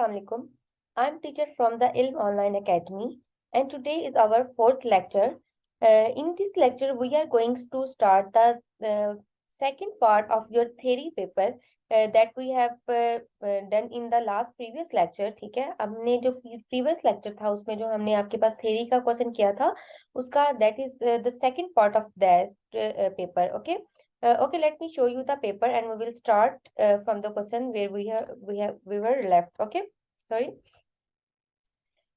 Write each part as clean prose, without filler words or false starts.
Assalamualaikum. I'm teacher from the Ilm Online Academy, and today is our fourth lecture. In this lecture, we are going to start the second part of your theory paper that we have done in the last previous lecture. ठीक है, हमने जो previous lecture था उसमें जो हमने आपके पास theory का question किया था उसका that is the second part of that paper. Okay. Okay, let me show you the paper and we will start from the question where we were left. Okay, sorry.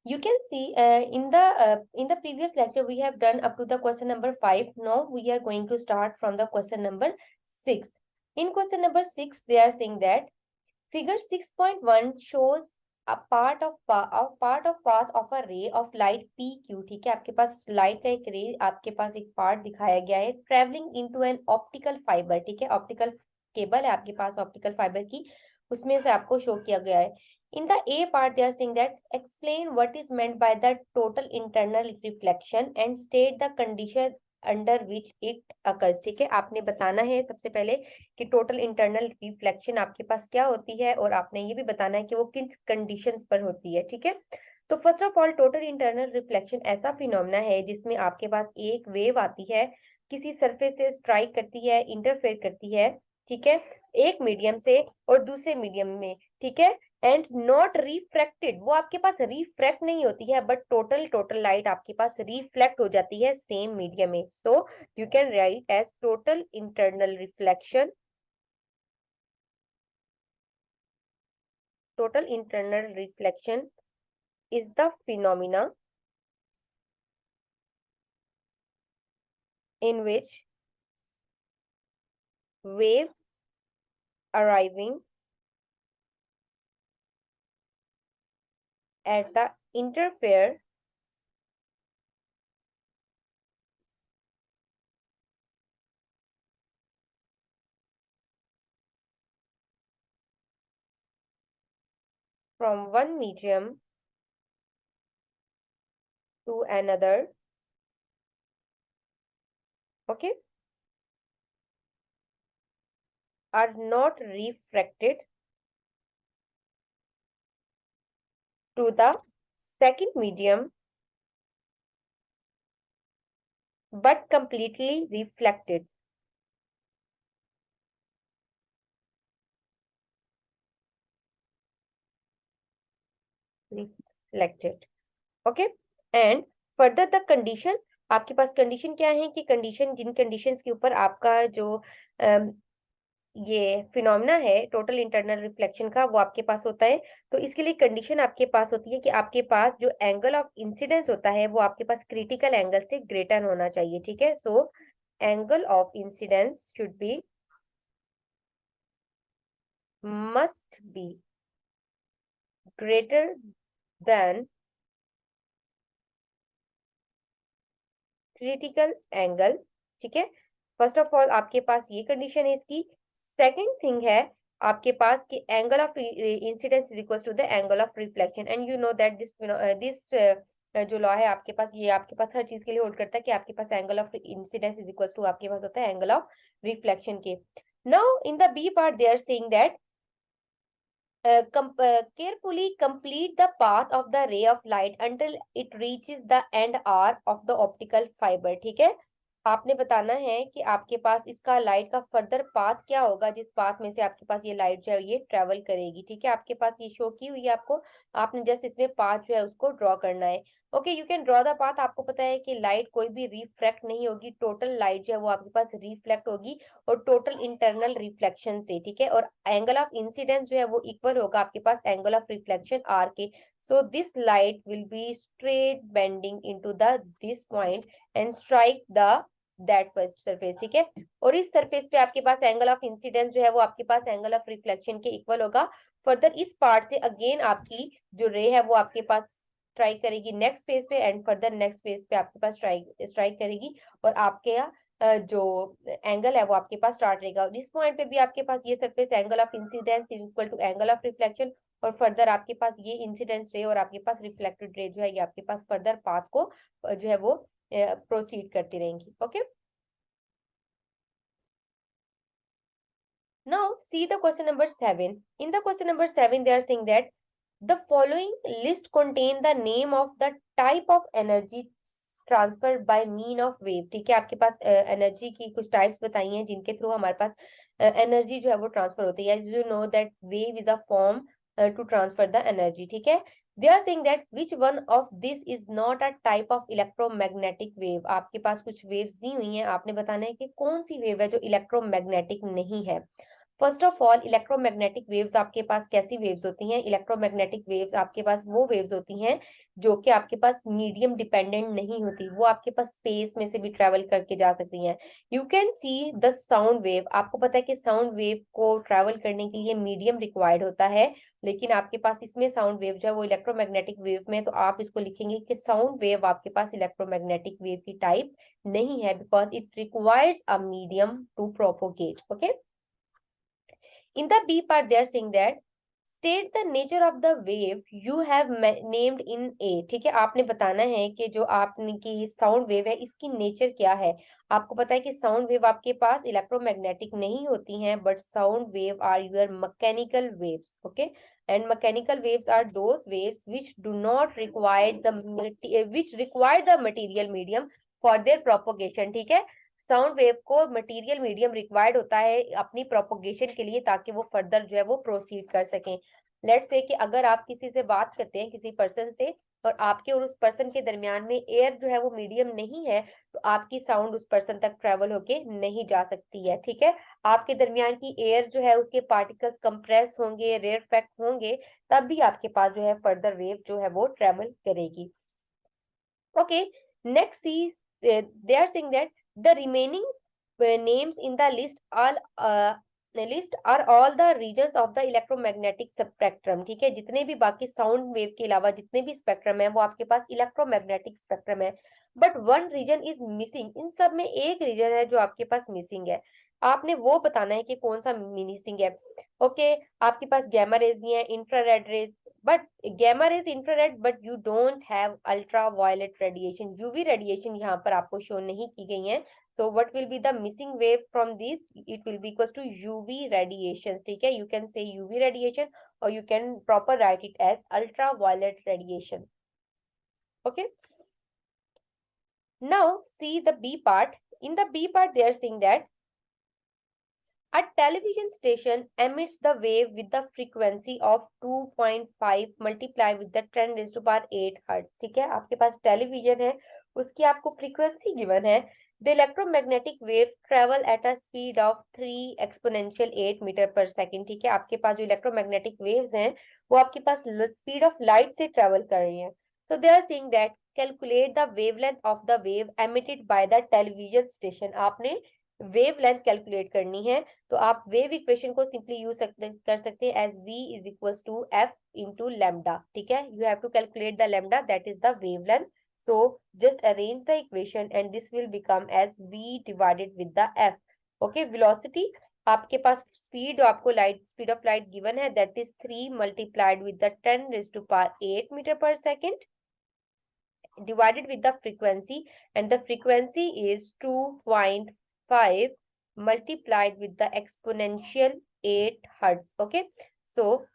You can see in the previous lecture we have done up to the question number 5. Now we are going to start from the question number 6. In question number 6, they are saying that figure 6.1 shows a part of path of a ray of light PQ. ठीक है, आपके पास light का एक रे, आपके पास एक part दिखाया गया है travelling into an optical fibre. ठीक है, ऑप्टिकल केबल है आपके पास ऑप्टिकल फाइबर की, उसमें से आपको शो किया गया है. In the A part, they are saying that explain what is meant by the total internal reflection and state the condition under which it occurs. ठीक है, आपने बताना है सबसे पहले कि टोटल इंटरनल रिफ्लेक्शन आपके पास क्या होती है और आपने ये भी बताना है कि वो किन कंडीशंस पर होती है. ठीक है, तो first of all total internal reflection ऐसा फिनोमेना है जिसमें आपके पास एक वेव आती है, किसी सरफेस से स्ट्राइक करती है, इंटरफेयर करती है. ठीक है, एक मीडियम से और दूसरे मीडियम में. ठीक है, एंड नॉट रिफ्रैक्टेड, वो आपके पास रिफ्रैक्ट नहीं होती है बट टोटल लाइट आपके पास रिफ्लेक्ट हो जाती है सेम मीडियम में. So you can write as total internal reflection. Total internal reflection is the phenomena in which wave arriving at the interfere from one medium to another. Okay, are not refracted to the second medium but completely reflected. Okay, and further the condition, आपके पास condition क्या है कि condition, जिन conditions के ऊपर आपका जो ये phenomena है टोटल इंटरनल रिफ्लेक्शन का वो आपके पास होता है. तो इसके लिए कंडीशन आपके पास होती है कि आपके पास जो एंगल ऑफ इंसिडेंस होता है वो आपके पास क्रिटिकल एंगल से ग्रेटर होना चाहिए. ठीक है, so angle of incidence should be must be greater than critical angle. ठीक है, फर्स्ट ऑफ ऑल आपके पास ये कंडीशन है इसकी. सेकंड थिंग है आपके पास कि angle of incidence is equal to the angle of reflection. And you know that this जो लॉ है आपके पास, ये आपके पास हर चीज के लिए होल्ड करता है कि आपके पास angle of incidence is equal to आपके पास होता है एंगल ऑफ रिफ्लेक्शन के. Now in the B part they are saying that carefully complete the path of the ray of light until it reaches the end R of the optical fiber. ठीक है, आपने बताना है कि आपके पास इसका light का फर्दर पाथ क्या होगा, जिस पाथ में से आपके पास ये लाइट जो है ये ट्रेवल करेगी. ठीक है, आपके पास ये शो की हुई है आपको, आपने जस्ट इसमें पाथ जो है उसको ड्रॉ करना है. Okay, you can draw the path. आपको पता है कि लाइट कोई भी रिफ्रैक्ट नहीं होगी, टोटल लाइट जो है वो आपके पास रिफ्लेक्ट होगी और टोटल इंटरनल रिफ्लेक्शन से. ठीक है, और एंगल ऑफ इंसिडेंस जो है वो इक्वल होगा आपके पास एंगल ऑफ रिफ्लेक्शन आर के. so this light will be straight bending into the this point and strike the that surface. ठीक है, और इस सरफेस पे आपके पास एंगल ऑफ इंसिडेंस जो है वो आपके पास एंगल ऑफ रिफ्लेक्शन के इक्वल होगा. फर्दर इस पार्ट से अगेन आपकी जो रे है वो आपके पास स्ट्राइक करेगी नेक्स्ट फेज पे एंड फर्दर नेक्स्ट फेज पे आपके पास स्ट्राइक करेगी और आपके जो एंगल है वो आपके पास स्टार्ट रहेगा. इस पॉइंट पे भी आपके पास ये surface angle of incidence is equal to angle of reflection और फर्दर आपके पास ये इंसिडेंस रे और आपके पास रिफ्लेक्टेड रे जो है ये आपके पास फर्दर पाथ को जो है वो प्रोसीड करती रहेंगी. Okay, now see the question number 7. In the question number 7 they are saying that the following list contain the name of the type of energy transfer by mean of wave. ठीक है, आपके पास energy की कुछ types बताई हैं जिनके through हमारे पास energy जो है वो ट्रांसफर होती है। You know that wave is a form to transfer the energy. ठीक है, they are saying that which one of this is not a type of electromagnetic wave. आपके पास कुछ वेव्स दी हुई हैं, आपने बताना है कि कौन सी वेव है जो इलेक्ट्रोमैग्नेटिक नहीं है। First of all, electromagnetic waves आपके पास कैसी वेव्स होती हैं? इलेक्ट्रोमैग्नेटिक वेव्स आपके पास वो वेव्स होती हैं जो कि आपके पास मीडियम डिपेंडेंट नहीं होती, वो आपके पास स्पेस में से भी ट्रेवल करके जा सकती हैं। You can see the sound wave. आपको पता है कि साउंड वेव को ट्रेवल करने के लिए मीडियम रिक्वायर्ड होता है, लेकिन आपके पास इसमें साउंड वेव जो है वो इलेक्ट्रोमैग्नेटिक वेव में, तो आप इसको लिखेंगे कि साउंड वेव आपके पास इलेक्ट्रोमैग्नेटिक वेव की टाइप नहीं है, because it requires a medium to propagate. Okay, in the B part, they are saying that state the nature of the wave you have named in A। ठीक है, आपने बताना है कि जो आपने की साउंड वेव है इसकी नेचर क्या है। आपको पता है कि साउंड वेव आपके पास इलेक्ट्रोमैग्नेटिक नहीं होती हैं, but sound wave are your mechanical waves. Okay, and mechanical waves are those waves which do not require which require the material medium for their propagation। ठीक है, साउंड वेव को material medium required होता है अपनी propagation के लिए, ताकि वो फर्दर जो है वो प्रोसीड कर सकें। लेट्स से कि अगर आप किसी से बात करते हैं, किसी पर्सन से, और आपके और उस पर्सन के दरमियान में एयर जो है वो मीडियम नहीं है, तो आपकी साउंड उस पर्सन तक ट्रेवल होके नहीं जा सकती है। ठीक है, आपके दरमियान की एयर जो है उसके पार्टिकल्स कंप्रेस होंगे, रेयरफेक्ट होंगे, तब भी आपके पास जो है फर्दर वेव जो है वो ट्रेवल करेगी। Okay, next is they are saying that the remaining names in the list are all the regions of the electromagnetic spectrum। ठीक है, जितने भी बाकी साउंड वेव के अलावा जितने भी स्पेक्ट्रम है वो आपके पास इलेक्ट्रोमैग्नेटिक स्पेक्ट्रम है, but one region is missing. इन सब में एक रीजन है जो आपके पास मिसिंग है, आपने वो बताना है कि कौन सा मिसिंग है। ओके, आपके पास गैमा रेज भी है, infrared rays, but gamma rays infrared, but you don't have ultraviolet radiation। UV radiation यहाँ पर आपको शो नहीं की गई है, so what will be the missing wave from this? It will be equals to UV radiation। ठीक है, you can say UV radiation or you can proper write it as ultraviolet radiation। Okay, now see the B part। In the B part they are saying that a television station emits the wave with the frequency of 2.5 multiplied with the 10 raised to power 8 hertz। ठीक है, आपके पास television है, उसकी आपको frequency given है। The electromagnetic wave travel at a speed of 3 exponential 8 metre पर second. ठीक है, आपके पास जो इलेक्ट्रोमैग्नेटिक वेव्स हैं वो आपके पास स्पीड ऑफ लाइट से ट्रेवल कर रही हैं। So they are saying that calculate the wavelength of the wave emitted by the television station। आपने वेव लेंथ कैलकुलेट करनी है, तो आप वेव इक्वेशन को सिंपली यूज कर सकते हैं as v is equal to f into lambda. ठीक है, you have to calculate the lambda, that is the wavelength. So just arrange the equation and this will become as v divided with the f। Okay, velocity आपके पास speed, आपको light speed of light given है, that is 3 multiplied with the 10 raise to power 8 metre पर second divided with the frequency, and the frequency is 2.5 multiplied with the exponential 8 hertz। Okay, so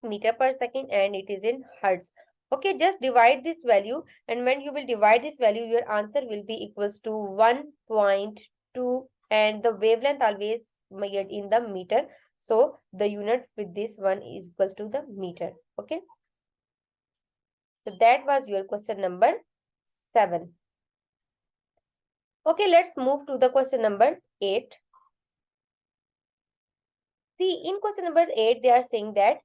meter per second and it is in hertz। Okay, just divide this value, and when you will divide this value your answer will be equals to 1.2, and the wavelength always measured in the meter, so the unit with this one is equals to the meter। Okay, so that was your question number 7। Okay, let's move to the question number 8। See, in question number 8, they are saying that,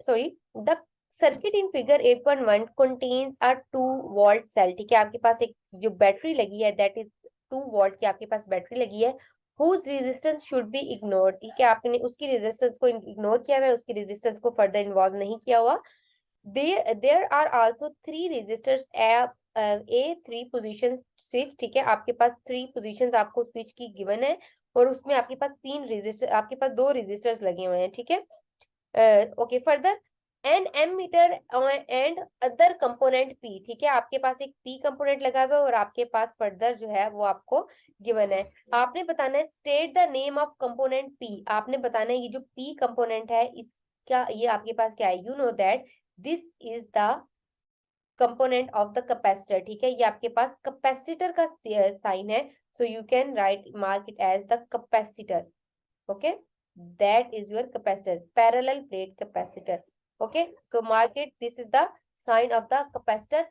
sorry, the circuit in figure 8.1 contains a 2 volt cell। ठीक है, आपके पास एक जो battery लगी है, that is 2 volt की आपके पास battery लगी है, whose resistance should be ignored। ठीक है, आपने उसकी रेजिस्टेंस को इग्नोर किया हुआ है, उसकी रेजिस्टेंस को फर्दर इन्वॉल्व नहीं किया हुआ। There are also 3 resistors a 3 position switch। ठीक है, आपके पास 3 positions आपको स्विच की गिवन है, और उसमें आपके पास 3 रेजिस्टर, आपके पास 2 रेजिस्टर्स लगे हुए हैं। ठीक है, okay, further an ammeter and other component P. ठीक है, आपके पास एक पी कंपोनेंट लगा हुआ है और आपके पास फर्दर जो है वो आपको गिवन है। आपने बताना है state the name of component P. आपने बताना है ये जो पी कंपोनेंट है, इस क्या ये आपके पास क्या है, you know that this is the component of the capacitor, ठीक है, ये आपके पास कैपेसिटर का साइन है, so you can write mark it as the capacitor, okay, that is your capacitor, parallel plate capacitor, okay, so mark it, this is the sign of the capacitor.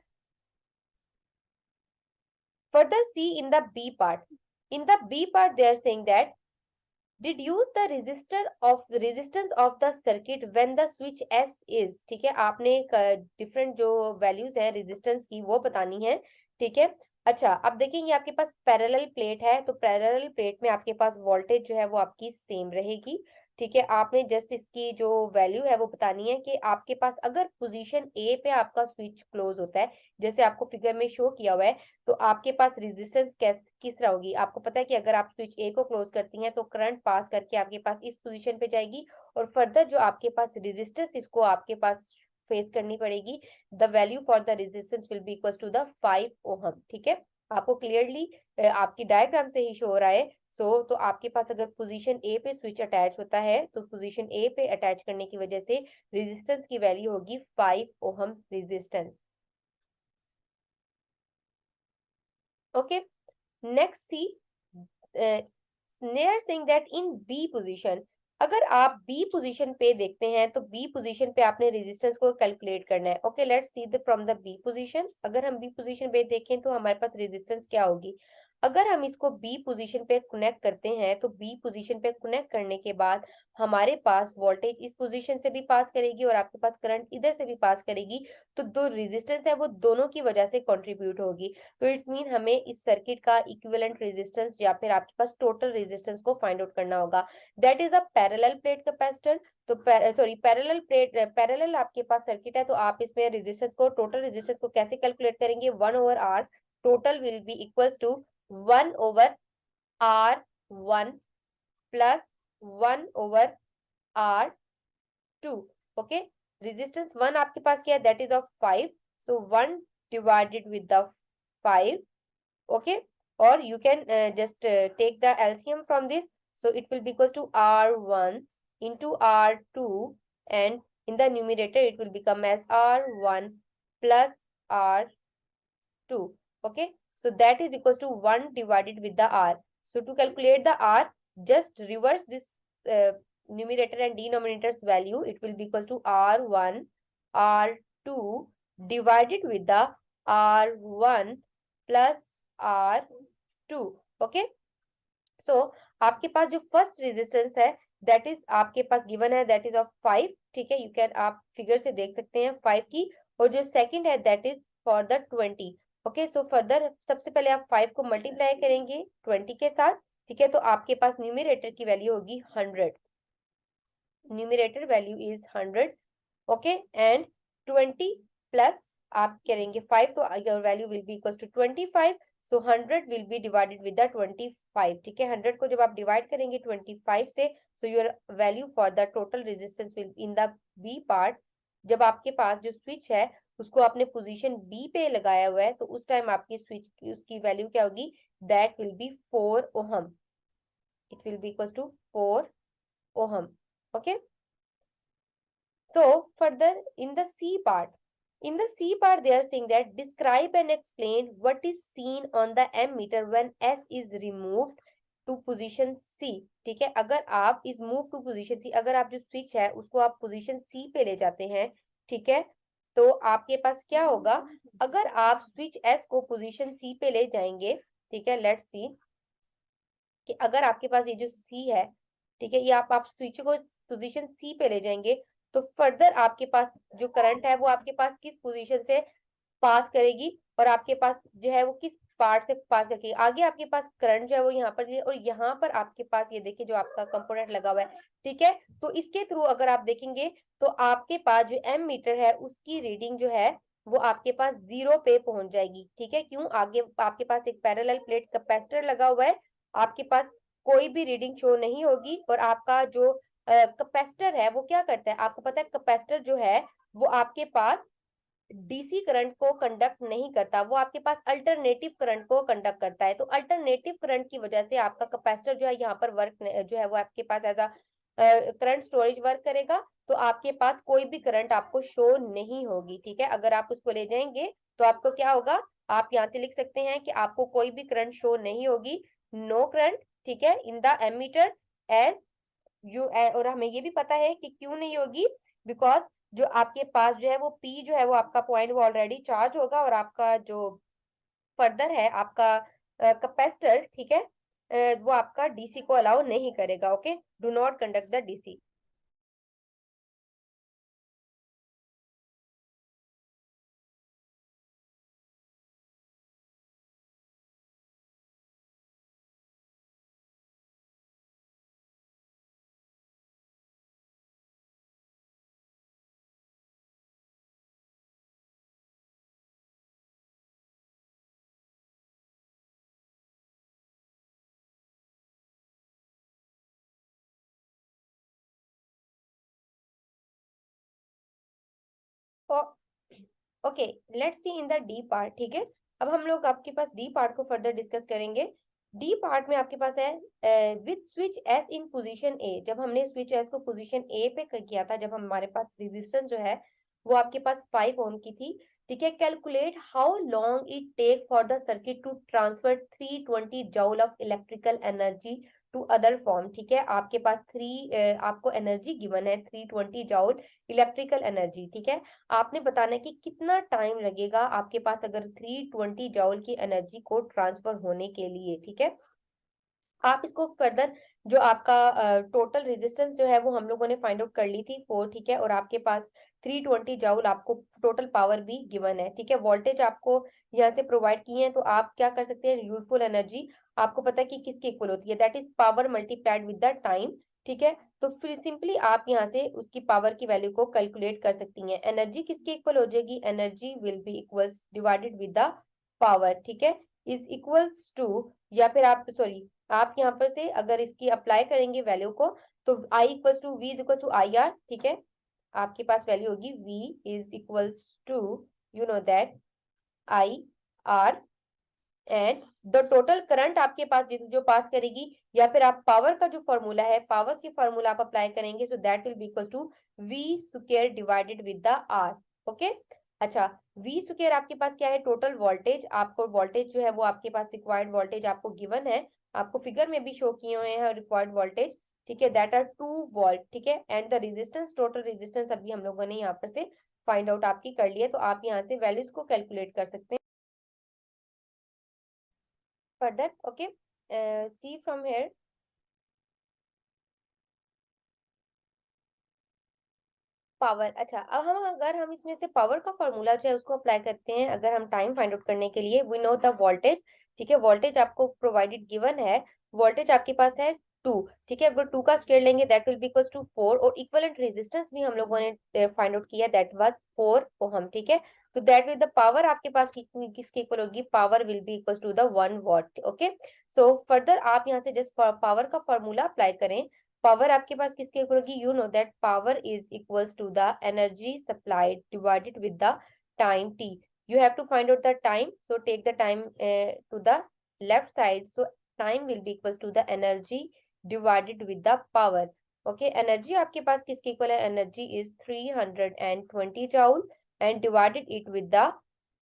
Further see in the B part, in the B part they are saying that reduce the resistance of the circuit when the switch S is, ठीक है, आपने different जो values है resistance की वो बतानी है, ठीक है। अच्छा, अब देखेंगे आपके पास पैरेलल प्लेट है, तो पैरेलल प्लेट में आपके पास वोल्टेज जो है वो आपकी सेम रहेगी, ठीक है। आपने जस्ट इसकी जो वैल्यू है वो बतानी है कि आपके पास अगर पोजीशन ए पे आपका स्विच क्लोज होता है, जैसे आपको फिगर में शो किया हुआ है, तो आपके पास रेजिस्टेंस किस तरह होगी, आपको पता है कि अगर आप स्विच ए को क्लोज करती हैं तो करंट पास करके आपके पास इस पोजीशन पे जाएगी, और फर्दर जो आपके पास रेजिस्टेंस इसको आपके पास फेस करनी पड़ेगी, the value for the resistance will be equal to the 5 ohm, ठीक है। आपको क्लियरली आपकी डायग्राम से ही शो हो रहा है। तो आपके पास अगर पोजीशन ए पे स्विच अटैच होता है, तो पोजीशन ए पे अटैच करने की वजह से रेजिस्टेंस की वैल्यू होगी 5 ohm resistance, okay. Next C, they are saying that in B position, अगर आप B पोजीशन पे देखते हैं तो B पोजीशन पे आपने रेजिस्टेंस को कैलकुलेट करना है, okay. Let's see the from the B position, अगर हम B पोजीशन पे देखें तो हमारे पास रेजिस्टेंस क्या होगी, अगर हम इसको B पोजीशन पे कनेक्ट करते हैं तो B पोजीशन पे कनेक्ट करने के बाद हमारे पास वोल्टेज इस पोजीशन से भी पास करेगी और आपके पास करंट इधर से भी पास करेगी, तो दो रेजिस्टेंस है वो दोनों की वजह से कंट्रीब्यूट होगी, तो इट्स मीन हमें इस सर्किट का इक्विवेलेंट रेजिस्टेंस या फिर आपके पास टोटल रेजिस्टेंस को फाइंड आउट करना होगा, that is a parallel plate capacitor. तो सॉरी पैरेलल प्लेट, पैरेलल आपके पास सर्किट है, तो आप इसमें रेजिस्टेंस को, टोटल रेजिस्टेंस को कैसे कैलकुलेट करेंगे, 1/R total will be equals to 1/R1 plus 1/R2, okay. Resistance 1 आपके पास क्या है, that is of 5, so 1 divided with the 5, okay, or you can just take the LCM from this, so it will be equals to R1 into R2, and in the numerator it will become as R1 plus R2, okay, so that is equals to 1 divided with the R. So to calculate the R, just reverse this numerator and denominator's value, it will be equals to R1 R2 divided with the R1 plus R2, okay. So आपके पास जो first resistance है that is आपके पास given है, that is of 5, ठीक है, you can आप फिगर से देख सकते हैं 5 की, और जो सेकंड है that is for the 20, okay. So further सबसे पहले आप 5 को मल्टीप्लाई करेंगे 20 के साथ, ठीक है, तो आपके पास न्यूमरेटर की वैल्यू होगी 100, numerator value is 100, okay, and 20 plus आप करेंगे 5, तो your value will be equal to 25, so 100 will be divided with the 25, ठीक है। 100 को जब आप डिवाइड करेंगे 25 से, so your value for the total resistance will in the B part, जब आपके पास जो स्विच है उसको आपने पोजीशन बी पे लगाया हुआ है, तो उस टाइम आपकी स्विच की उसकी वैल्यू क्या होगी, that will be 4 ohm, it will be equal to 4 ohm, okay. So further in the C part, they are saying that describe and explain what is seen on the ammeter when S is removed to position C, ठीक है। अगर आप इस move to position C, अगर आप जो switch है उसको आप पोजीशन C पे ले जाते हैं, ठीक है, तो आपके पास क्या होगा, अगर आप स्विच S को पोजीशन C पे ले जाएंगे, ठीक है, लेट्स सी कि अगर आपके पास ये जो C है, ठीक है, ये आप स्विच को पोजीशन C पे ले जाएंगे, तो फर्दर आपके पास जो करंट है वो आपके पास किस पोजीशन से पास करेगी, और आपके पास जो है वो किस पार्ट से पास करेगी, आगे आपके पास करंट जो है वो यहाँ पर, और यहाँ पर आपके पास ये देखिए जो आपका कंपोनेंट लगा हुआ है, ठीक है। तो इसके थ्रू अगर आप देखेंगे तो आपके पास जो एम मीटर है उसकी रीडिंग जो है वो आपके पास 0 पे पहुंच जाएगी, ठीक है। क्यों, आगे आपके पास एक पैरेलल प्लेट कैपेसिटर लगा हुआ है, आपके पास कोई भी रीडिंग शो नहीं होगी, और आपका जो कैपेसिटर है वो क्या करता है, आपको पता है कैपेसिटर जो है वो आपके पास डीसी करंट को कंडक्ट नहीं करता, वो आपके पास अल्टरनेटिव करंट को कंडक्ट करता है, तो अल्टरनेटिव करंट की वजह से आपका कैपेसिटर जो है यहाँ पर वर्क जो है वो आपके पास as a current storage work करेगा तो आपके पास कोई भी करंट आपको शो नहीं होगी, ठीक है। अगर आप उसको ले जाएंगे तो आपको क्या होगा, आप यहाँ से लिख सकते हैं कि आपको कोई भी करंट शो नहीं होगी, नो करंट, ठीक है, in the ammeter as you. और हमें ये भी पता है कि क्यों नहीं होगी, बिकॉज जो आपके पास जो है वो पी जो है वो आपका पॉइंट वो ऑलरेडी चार्ज होगा, और आपका जो फर्दर है आपका कैपेसिटर, ठीक है, वो आपका डीसी को अलाउ नहीं करेगा। Okay, do not conduct the DC. Okay, let's see in the D part, ठीक है। अब हम लोग आपके पास डी पार्ट को फर्दर डिस्कस करेंगे। डी पार्ट में आपके पास है with switch S in position A. जब हमने स्विच एस को पोजीशन ए पे किया था, जब हमारे पास रेजिस्टेंस जो है वो आपके पास 5 ओम की थी, ठीक है। Calculate how long it take for the circuit to transfer 320 joule of electrical energy to other form, ठीक है। आपके पास आपको एनर्जी गिवन है 320 जूल इलेक्ट्रिकल एनर्जी, ठीक है। आपने बताना है कि कितना टाइम लगेगा आपके पास अगर 320 जूल की एनर्जी को ट्रांसफर होने के लिए, ठीक है। आप इसको फर्दर जो आपका टोटल रेजिस्टेंस जो है वो हम लोगों ने फाइंड आउट कर ली थी 4, ठीक है। और आपके पास 320 जूल आपको टोटल पावर भी गिवन है, ठीक है। वोल्टेज आपको यहाँ से प्रोवाइड किए हैं, तो आप क्या कर सकते हैं, यूजफुल एनर्जी आपको पता है कि किसकी इक्वल होती है, that is power multiplied with the time, ठीक है। तो फिर सिंपली आप यहाँ से उसकी पावर की वैल्यू को कैलकुलेट कर सकती हैं। एनर्जी किसकी इक्वल हो जाएगी, energy will be equals divided with the power, ठीक है, इज इक्वल्स टू, या फिर आप सॉरी आप यहाँ पर से अगर इसकी अप्लाई करेंगे वैल्यू को, तो I equals to V is equal to I R, ठीक है। आपके पास वैल्यू होगी V is equals to, you know that, I R, and the total current आपके पास जो पास करेगी, या फिर आप पावर का जो फॉर्मूला है, पावर की फॉर्मूला आप अप्लाई करेंगे, so that will be equal to V square divided with the R. Okay, अच्छा, V स्क्वायर आपके पास क्या है, टोटल वोल्टेज, आपको वोल्टेज जो है वो आपके पास रिक्वायर्ड वोल्टेज आपको गिवन है, आपको फिगर में भी शो किए हुए हैं रिक्वायर्ड वोल्टेज, ठीक है, दैट आर 2 वोल्ट, ठीक है। And the resistance, total resistance अभी हम लोगों ने यहाँ पर से फाइंड आउट आपकी कर लिया, तो आप यहाँ से वैल्यूज को कैलकुलेट कर सकते हैं further। okay, see from here, power. अच्छा, अब हम अगर हम इसमें से पावर का फॉर्मूला जो है उसको अप्लाई करते हैं, अगर हम टाइम फाइंड आउट करने के लिए, वी नो द वोल्टेज, ठीक है। वोल्टेज आपको प्रोवाइडेड गिवन है, वोल्टेज आपके पास है 2, ठीक है। अगर 2 का स्क्वायर लेंगे that will be equal to 4, और इक्विवेलेंट रेजिस्टेंस भी हम लोगों ने फाइंड आउट किया, दैट वाज 4 ओहम, ठीक है। तो दैट विद द पावर आपके पास किसके इक्वल होगी, power will be equal to the 1 watt. Okay, so further आप यहाँ से जस्ट पावर का फॉर्मूला अप्लाई करें। पावर आपके पास किसके इक्वल होगी, you know that power is equals to the energy supplied divided with the time T. You have to find out the time, so take the time to the left side, so time will be equals to the energy divided with the power। okay, energy आपके पास किसके equal है, energy is 320 joule and divided it with the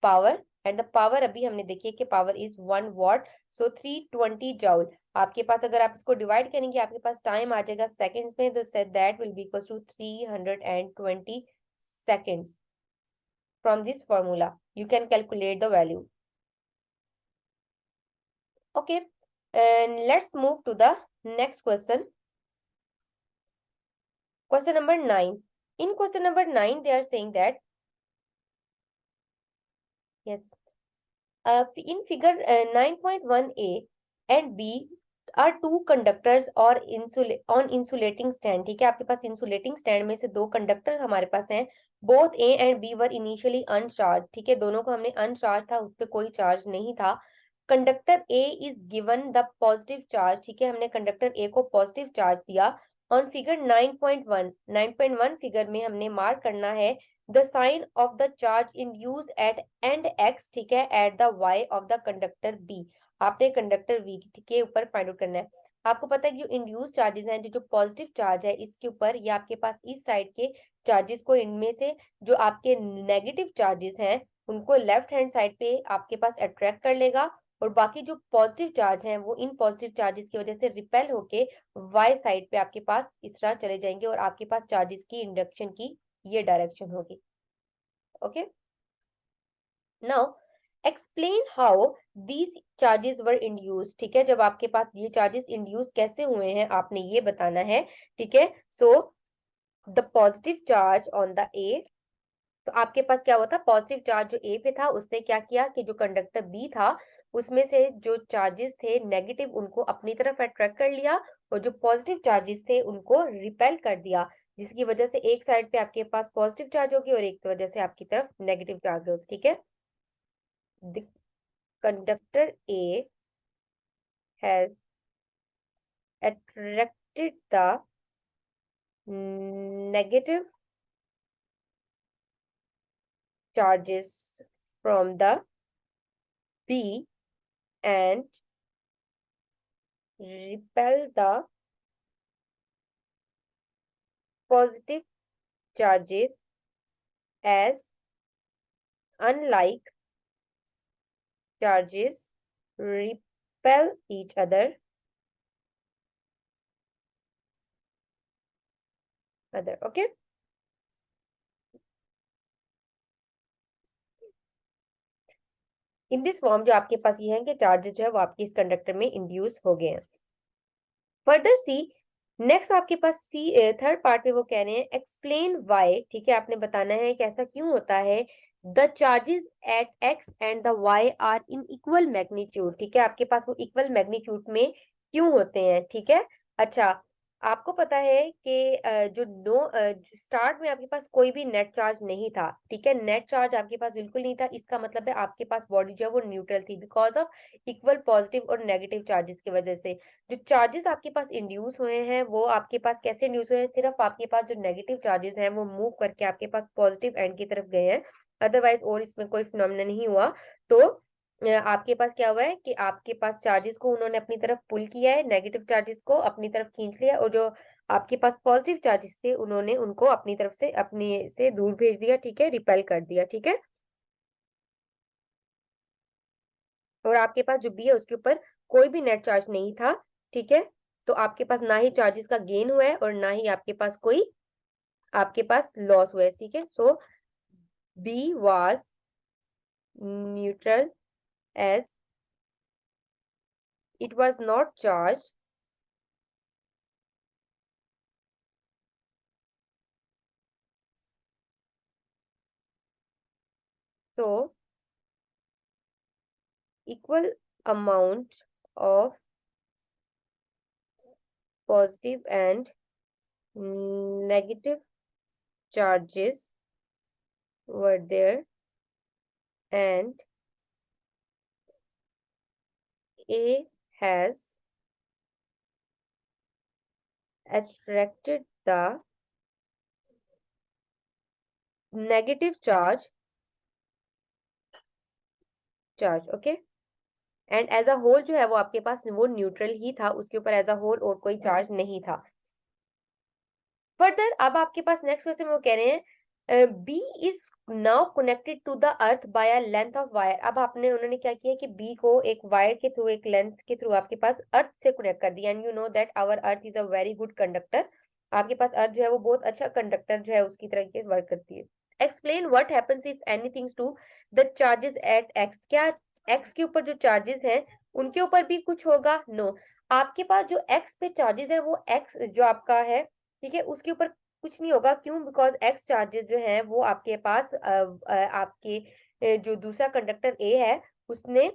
power, and the power अभी हमने देखिए कि power is 1 watt, so 320 joule। आपके पास अगर आप इसको डिवाइड करेंगे आपके पास टाइम आ जाएगा सेकंड्स में, तो set that will be equal to 320 seconds। from this formula you can calculate the value। okay, and let's move to the next question, question number 9। in question number 9 they are saying that, yes, in figure 9.1a and b are two conductors or on insulating stand, ठीक है। आपके पास insulating stand में से 2 conductor हमारे पास हैं, both a and b were initially uncharged, ठीक है। दोनों को हमने अनचार्ज था, उस पर कोई चार्ज नहीं था। Conductor A is given the positive charge, ठीक है, हमने कंडक्टर ए को पॉजिटिव चार्ज दिया। ऑन फिगर 9.1 फिगर में हमने मार्क करना है the sign of the charge in use at and X, ठीक है, at the Y of the conductor B. आपने कंडक्टर बी के ऊपर फाइंड आउट करना है। आपको पता है कि जो इंड्यूस चार्जेस हैं, जो पॉजिटिव चार्ज है इसके ऊपर, ये आपके पास इस साइड के चार्जेस को, इनमें से जो आपके नेगेटिव चार्जेस हैं उनको लेफ्ट हैंड साइड पे आपके पास अट्रैक्ट कर लेगा, और बाकी जो पॉजिटिव चार्ज हैं वो इन पॉजिटिव चार्जेस की वजह से रिपेल होके वाई साइड पे आपके पास इस तरह चले जाएंगे, और आपके पास चार्जेस की इंडक्शन की ये डायरेक्शन होगी। Okay, now explain how these charges were induce. ठीक है, जब आपके पास ये चार्जेस इंड्यूस कैसे हुए हैं आपने ये बताना है। ठीक है, so the positive charge on the ए, तो आपके पास क्या हुआ था, पॉजिटिव चार्ज जो ए पे था उसने क्या किया कि जो कंडक्टर बी था उसमें से जो चार्जेस थे नेगेटिव उनको अपनी तरफ अट्रैक्ट कर लिया, और जो पॉजिटिव चार्जेस थे उनको रिपेल कर दिया, जिसकी वजह से एक साइड पे आपके पास पॉजिटिव चार्ज होगी और एक वजह से आपकी तरफ नेगेटिव चार्ज होगी। ठीक है, the conductor A has attracted the negative charges from the B and repel the positive charges, as unlike charges repel each other. Okay, in this form जो आपके पास ये है कि चार्जेस जो है वो आपके इस कंडक्टर में इंड्यूस हो गए हैं। फर्दर सी, नेक्स्ट आपके पास सी थर्ड पार्ट में वो कह रहे हैं एक्सप्लेन वाई। ठीक है, आपने बताना है कि ऐसा क्यों होता है। The charges at X and the Y are in equal magnitude. ठीक है, आपके पास वो इक्वल मैग्नीट्यूड में क्यों होते हैं। ठीक है, अच्छा, आपको पता है कि जो स्टार्ट में आपके पास कोई भी नेट चार्ज नहीं था। ठीक है, नेट चार्ज आपके पास बिल्कुल नहीं था, इसका मतलब है आपके पास बॉडी जो है वो न्यूट्रल थी, बिकॉज ऑफ इक्वल पॉजिटिव और नेगेटिव चार्जेस की वजह से। जो चार्जेस आपके पास इंड्यूस हुए हैं वो आपके पास कैसे इंड्यूस हुए हैं, सिर्फ आपके पास जो नेगेटिव चार्जेस हैं वो मूव करके आपके पास पॉजिटिव एंड की तरफ गए हैं, अदरवाइज और इसमें कोई फिनोमेना नहीं हुआ। तो आपके पास क्या हुआ है कि आपके पास चार्जेस को उन्होंने अपनी तरफ पुल किया है, नेगेटिव चार्जेस को अपनी तरफ खींच लिया, और जो आपके पास पॉजिटिव चार्जेस थे उन्होंने उनको अपनी तरफ से अपने से दूर भेज दिया। ठीक है, रिपेल कर दिया। ठीक है, और आपके पास जो बी है उसके ऊपर कोई भी नेट चार्ज नहीं था। ठीक है, तो आपके पास ना ही चार्जेस का गेन हुआ है और ना ही आपके पास कोई आपके पास लॉस हुआ है। ठीक है, so B was neutral as it was not charge, so equal amount of positive and negative charges were there, and A has attracted the negative charge, okay, and as a hole जो है वो आपके पास वो neutral ही था, उसके ऊपर as a whole और कोई चार्ज नहीं था। फर्दर अब आपके पास नेक्स्ट क्वेश्चन वो कह रहे हैं B is now connected to the earth by a length of wire. अब आपने उन्होंने क्या किया कि बी को एक वायर के थ्रू, एक लेंथ के थ्रू आपके पास अर्थ से कनेक्ट कर दिया, and you know that our earth is a very good conductor. आपके पास अर्थ जो है वो बहुत अच्छा कंडक्टर जो है उसकी तरह के वर्क करती है। Explain what happens if anything to the charges at X. क्या एक्स के ऊपर जो चार्जेस हैं उनके ऊपर भी कुछ होगा? नो, आपके पास जो एक्स पे चार्जेस है वो एक्स जो आपका है, ठीक है, उसके ऊपर कुछ नहीं होगा। क्यों? बिकॉज एक्स चार्जेस जो हैं वो आपके पास आपके जो दूसरा कंडक्टर ए है उसने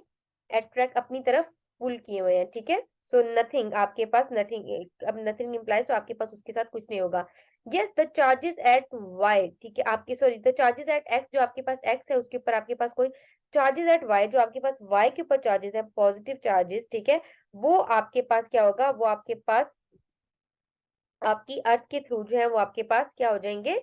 अट्रैक्ट अपनी तरफ पुल किए हुए हैं। ठीक है, सो नथिंग, आपके पास नथिंग, अब नथिंग इंप्लाइज तो आपके पास उसके साथ कुछ नहीं होगा। Yes, the charges at Y, ठीक है, आपके sorry the charges at X, जो आपके पास एक्स है उसके ऊपर आपके पास कोई चार्जेस एट वाई, जो आपके पास वाई के ऊपर चार्जेस है पॉजिटिव चार्जेस, ठीक है, वो आपके पास क्या होगा, वो आपके पास आपकी अर्थ के थ्रू जो है वो आपके पास क्या हो जाएंगे,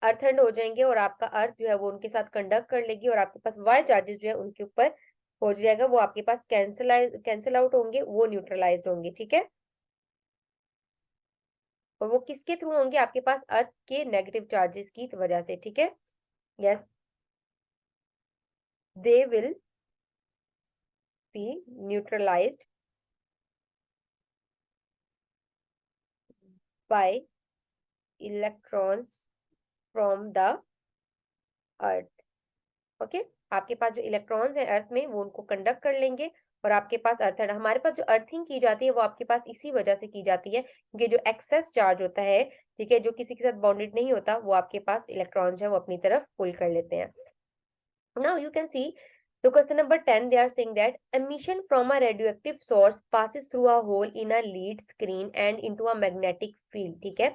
अर्थेंड हो जाएंगे, और आपका अर्थ जो है वो उनके साथ कंडक्ट कर लेगी, और आपके पास वाई चार्जेस जो है उनके ऊपर हो जाएगा, वो आपके पास कैंसिल आउट होंगे, वो न्यूट्रलाइज्ड होंगे। ठीक है, और वो किसके थ्रू होंगे, आपके पास अर्थ के नेगेटिव चार्जेस की वजह से, ठीक है। Yes, they will be neutralised bye electrons from the earth. Okay, आपके पास जो इलेक्ट्रॉन्स हैं अर्थ में, वो उनको कंडक्ट कर लेंगे और आपके पास अर्थ है। हमारे पास जो अर्थिंग की जाती है वो आपके पास इसी वजह से की जाती है, क्योंकि जो एक्सेस चार्ज होता है, ठीक है, जो किसी के साथ बॉन्डेड नहीं होता, वो आपके पास इलेक्ट्रॉन्स है वो अपनी तरफ पुल कर लेते हैं। Now you can see the question number 10, they are saying that emission from a radioactive source passes through a hole in a lead screen and into a magnetic field। ठीक है,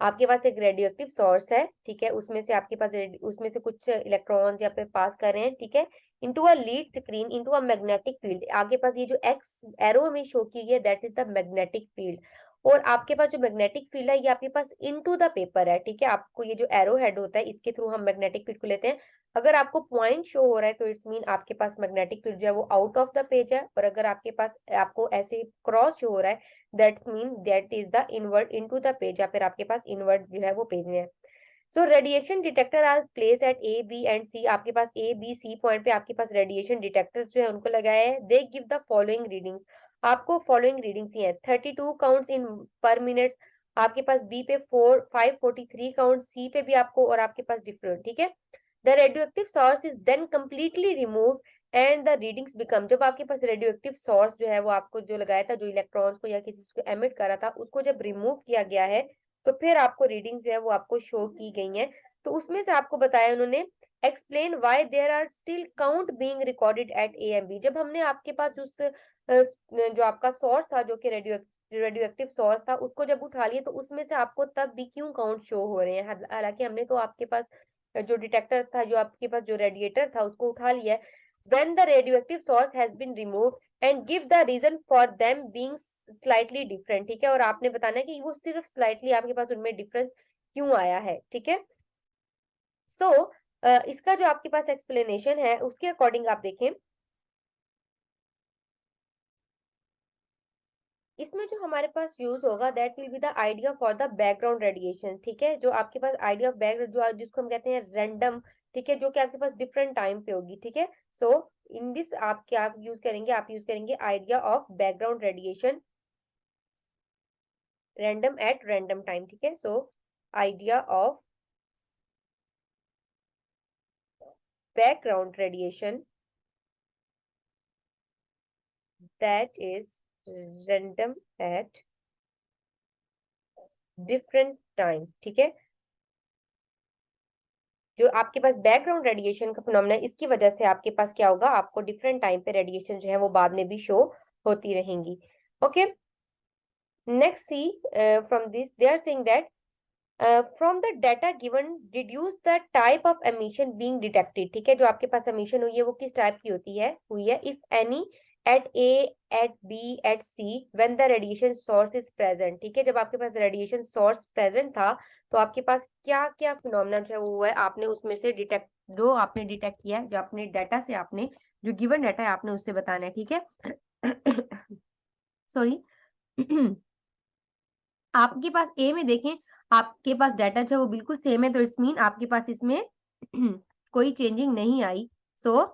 आपके पास एक रेडियोएक्टिव सोर्स है, ठीक है, उसमें से आपके पास उसमें से कुछ इलेक्ट्रॉन्स यहाँ पे पास कर रहे हैं, ठीक है, into a lead screen into a magnetic field. आगे पास ये जो एक्स एरो में शो की है, that is the magnetic field. और आपके पास जो मैग्नेटिक फील्ड है ये आपके पास इनटू द पेपर है, ठीक है। आपको ये जो एरो हेड होता है इसके थ्रू हम मैग्नेटिक फील्ड को लेते हैं। अगर आपको पॉइंट शो हो रहा है तो इट्स मीन आपके पास मैग्नेटिक फील्ड जो है वो आउट ऑफ द पेज है, और अगर आपके पास आपको ऐसे क्रॉस शो हो रहा है, that's mean that is the invert into the page, या फिर आपके पास इनवर्ट जो है वो पेज में है। So radiation detector are place at A B and C. आपके पास ए बी सी पॉइंट पे आपके पास रेडिएशन डिटेक्टर्स जो है उनको लगाया है। They give the following readings. आपको फॉलोइंग रीडिंग्स ही है, 32 काउंट्स इन पर मिनट्स, आपके पास बी पे 543 काउंट, सी पे भी आपको, और आपके पास डिफरेंट, ठीक है। The radioactive source is then completely remove and the readings become. जब आपके पास रेडियोएक्टिव सोर्स जो है वो आपको जो लगाया था, जो इलेक्ट्रॉन्स को या किसी चीज को एमिट कर रहा था, उसको जब रिमूव किया गया है तो फिर आपको रीडिंग जो है वो आपको शो की गई है। तो उसमें से आपको बताया उन्होंने, explain why there are still count being recorded at A M B. जब हमने आपके पास उस जो आपका सोर्स था जो कि रेडियोएक्टिव सोर्स था, उसको जब उठा लिए तो उसमें से आपको तब भी क्यों काउंट शो हो रहे हैं। हालांकि हमने तो आपके पास जो डिटेक्टर था, जो आपके पास जो रेडिएटर था, उसको उठा लिया है। when the radioactive source has been removed and give the reason for them being slightly different। ठीक है, और आपने बताना है कि वो सिर्फ स्लाइटली आपके पास उनमें डिफरेंस क्यों आया है, ठीक है। सो इसका जो आपके पास एक्सप्लेनेशन है उसके अकॉर्डिंग आप देखें, इसमें जो हमारे पास यूज होगा that will be the idea for the background radiation. ठीक है, जो आपके पास आइडिया ऑफ बैकग्राउंड जो जिसको हम कहते हैं रैंडम, ठीक है, जो कि आपके पास डिफरेंट टाइम पे होगी, ठीक है। सो इन दिस आप क्या यूज करेंगे, आप यूज करेंगे idea of background radiation random at random time, ठीक है। So idea of background radiation that is random at different time, ठीक है। जो आपके पास बैकग्राउंड रेडिएशन का फिनोमेना है, इसकी वजह से आपके पास क्या होगा, आपको डिफरेंट टाइम पे रेडिएशन जो है वो बाद में भी शो होती रहेंगी। Okay, next C from this they are saying that from the data given deduce the type of emission being detected. ठीक है, जो आपके पास एमिशन हुई है वो किस टाइप की हुई है if any at A at B at C when the radiation source is present. ठीक है, जब आपके पास रेडिएशन सोर्स प्रेजेंट था तो आपके पास क्या क्या फिनोमेना जो है वो है, आपने उसमें से डिटेक्ट, जो आपने डिटेक्ट किया है, जो अपने डाटा से आपने जो गिवन डाटा है आपने उससे बताना है, ठीक है। सॉरी। आपके पास ए में देखें, आपके पास डाटा जो है वो बिल्कुल सेम है, तो इट्स मीन आपके पास इसमें कोई चेंजिंग नहीं आई। So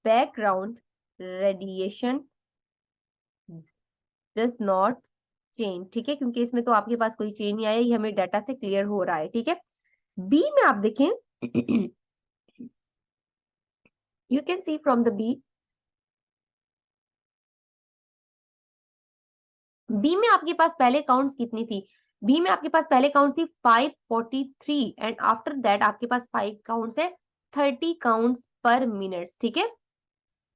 background radiation does not change, ठीक है, क्योंकि इसमें तो आपके पास कोई चेंज नहीं आया, ये हमें डाटा से क्लियर हो रहा है, ठीक है। बी में आप देखें, you can see from the B, B में आपके पास पहले काउंट्स कितनी थी, बी में आपके पास पहले काउंट थी 543 एंड आफ्टर दैट आपके पास 5 काउंट्स है 30 काउंट्स पर मिनट, ठीक है।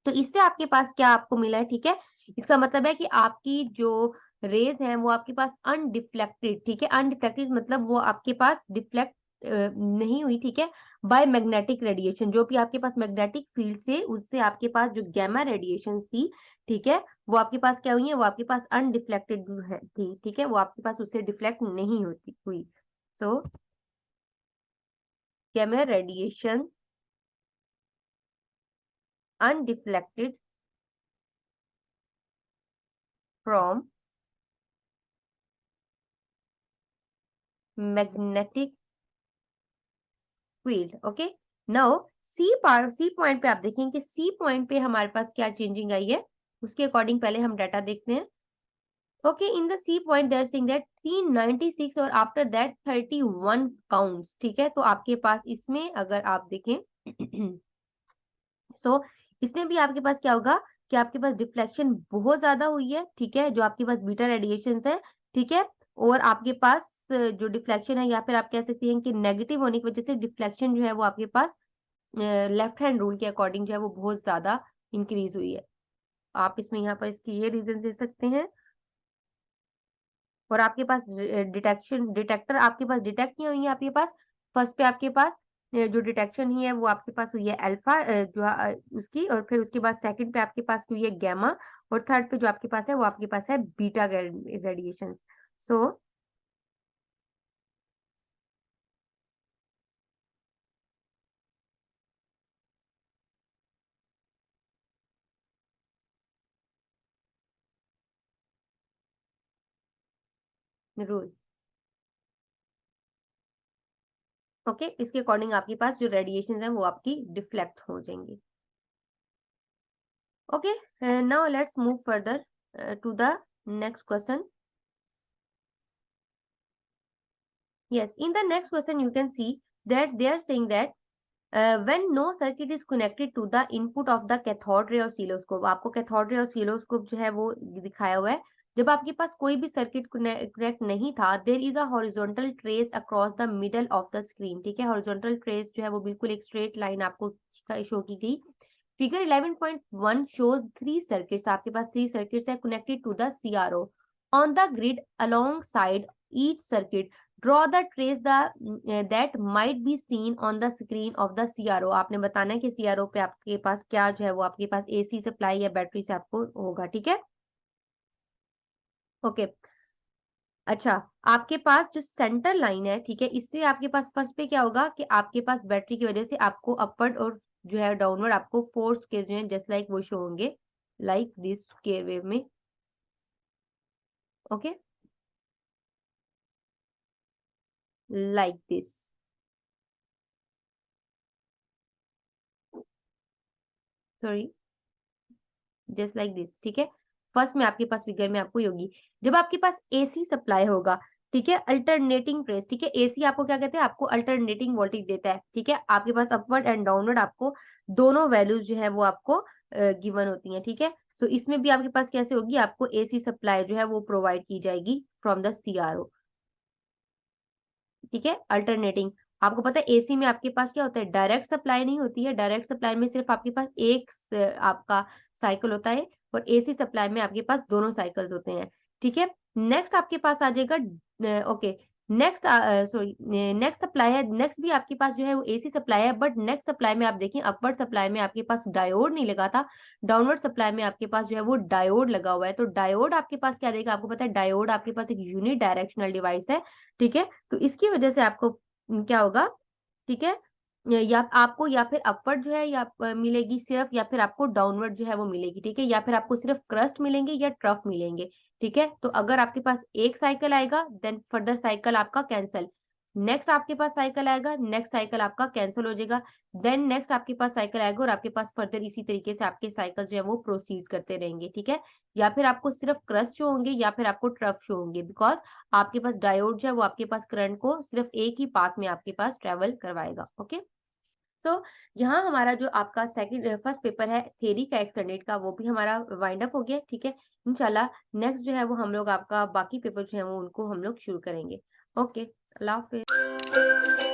तो इससे आपके पास क्या आपको मिला है, ठीक है, इसका मतलब है कि आपकी जो रेज हैं वो आपके पास अनडिफ्लेक्टेड, ठीक है, अनडिफ्लेक्टेड मतलब वो आपके पास डिफ्लेक्ट नहीं हुई, ठीक है, बाय मैग्नेटिक रेडिएशन। जो भी आपके पास मैग्नेटिक फील्ड से उससे आपके पास जो गैमा रेडिएशन थी, ठीक है, वो आपके पास क्या हुई है, वो आपके पास अनडिफ्लेक्टेड है थी, ठीक है, वो आपके पास उससे डिफ्लेक्ट नहीं होती हुई। So gamma radiation undeflected from magnetic field. Okay, now C point पे आप देखेंगे कि सी पॉइंट पे हमारे पास क्या चेंजिंग आई है, उसके अकॉर्डिंग पहले हम डाटा देखते हैं। Okay, in the C point they are saying that 396 और आफ्टर दैट 31 काउंट्स। ठीक है, तो आपके पास इसमें अगर आप देखें सो इसमें भी आपके पास क्या होगा कि आपके पास डिफ्लेक्शन बहुत ज्यादा हुई है। ठीक है, जो आपके पास बीटा रेडिएशन है। ठीक है, और आपके पास जो डिफ्लेक्शन है, या फिर आप कह सकते हैं कि नेगेटिव होने की वजह से डिफ्लेक्शन जो है वो आपके पास लेफ्ट हैंड रूल के अकॉर्डिंग जो है वो बहुत ज्यादा इंक्रीज हुई है। आप इसमें यहाँ पर इसकी ये रीजन दे सकते हैं। और आपके पास डिटेक्टर आपके पास डिटेक्ट नहीं हुई है। आपके पास फर्स्ट पे आपके पास जो डिटेक्शन ही है वो आपके पास हुई है अल्फा उसकी, और फिर उसके बाद सेकंड पे आपके पास हुई है गैमा, और थर्ड पे जो आपके पास है वो आपके पास है beta radiation. So rule. Okay, इसके अकॉर्डिंग आपके पास जो रेडिएशन है वो आपकी डिफ्लेक्ट हो जाएंगी। Okay, now let's move further to the next question. Yes, in the next question you can see that they are saying that when no circuit is connected to the input of the cathode ray oscilloscope, आपको cathode ray oscilloscope जो है वो दिखाया हुआ है। जब आपके पास कोई भी सर्किट कनेक्ट नहीं था, there is a horizontal trace across the middle of the screen. ठीक है, हॉरिजॉन्टल ट्रेस जो है वो बिल्कुल एक स्ट्रेट लाइन आपको शो की गई। फिगर 11.1 शोज 3 सर्किट्स, आपके पास 3 सर्किट्स है connected to the CRO on the grid alongside each circuit draw the trace that might be seen on the screen of the CRO. आपने बताना है कि सीआरओ पे आपके पास क्या जो है वो आपके पास एसी सप्लाई या बैटरी से आपको होगा। ठीक है, ओके अच्छा, आपके पास जो सेंटर लाइन है, ठीक है, इससे आपके पास फर्स्ट पे क्या होगा कि आपके पास बैटरी की वजह से आपको अपवर्ड और जो है डाउनवर्ड आपको फोर्स के जो है जस्ट लाइक वो शो होंगे, लाइक दिस स्क्वायर वेव में। Okay, like this, sorry, just like this. ठीक है, फर्स्ट में आपके पास फिगर में आपको होगी जब आपके पास एसी सप्लाई होगा। ठीक है, अल्टरनेटिंग प्रेस। ठीक है, एसी आपको क्या कहते हैं, आपको अल्टरनेटिंग वोल्टेज देता है। ठीक है, आपके पास अपवर्ड एंड डाउनवर्ड आपको दोनों वैल्यूज जो है वो आपको गिवन होती हैं। ठीक है, सो इसमें भी आपके पास कैसे होगी, आपको एसी सप्लाई जो है वो प्रोवाइड की जाएगी फ्रॉम द सीआरओ। ठीक है, अल्टरनेटिंग, आपको पता है एसी में आपके पास क्या होता है, डायरेक्ट सप्लाई नहीं होती है। डायरेक्ट सप्लाई में सिर्फ आपके पास एक आपका साइकिल होता है, और एसी सप्लाई में आपके पास दोनों साइकिल्स होते हैं। ठीक है, नेक्स्ट आपके पास आ जाएगा, okay, next sorry, next supply है, नेक्स्ट भी आपके पास जो है वो एसी सप्लाई है, बट नेक्स्ट सप्लाई में आप देखें अपवर्ड सप्लाई में आपके पास डायोड नहीं लगा था, डाउनवर्ड सप्लाई में आपके पास जो है वो डायोड लगा हुआ है। तो डायोड आपके पास क्या देगा, आपको पता है डायोड आपके पास एक यूनि डायरेक्शनल डिवाइस है। ठीक है, तो इसकी वजह से आपको क्या होगा, ठीक है, या आपको या फिर अपवर्ड जो है या मिलेगी सिर्फ, या फिर आपको डाउनवर्ड जो है वो मिलेगी। ठीक है, या फिर आपको सिर्फ क्रस्ट मिलेंगे या ट्रफ मिलेंगे। ठीक है, तो अगर आपके पास एक साइकिल आएगा देन फर्दर साइकिल आपका कैंसिल, नेक्स्ट आपके पास साइकिल आएगा, नेक्स्ट साइकिल आपका कैंसिल हो जाएगा, देन नेक्स्ट आपके पास साइकिल आएगा, और आपके पास फर्दर इसी तरीके से आपके साइकिल जो है वो प्रोसीड करते रहेंगे। ठीक है, या फिर आपको सिर्फ क्रस्ट शो होंगे या फिर आपको ट्रफ शो होंगे, बिकॉज आपके पास डायोड जो है वो आपके पास करंट को सिर्फ एक ही पाथ में आपके पास ट्रेवल करवाएगा। ओके, सो यहाँ हमारा जो आपका सेकंड फर्स्ट पेपर है थ्योरी का एक्सटेंडेड का, वो भी हमारा वाइंड अप हो गया। ठीक है, इंशाल्लाह नेक्स्ट जो है वो हम लोग आपका बाकी पेपर जो है वो उनको हम लोग शुरू करेंगे। ओके, अल्लाह हाफिज।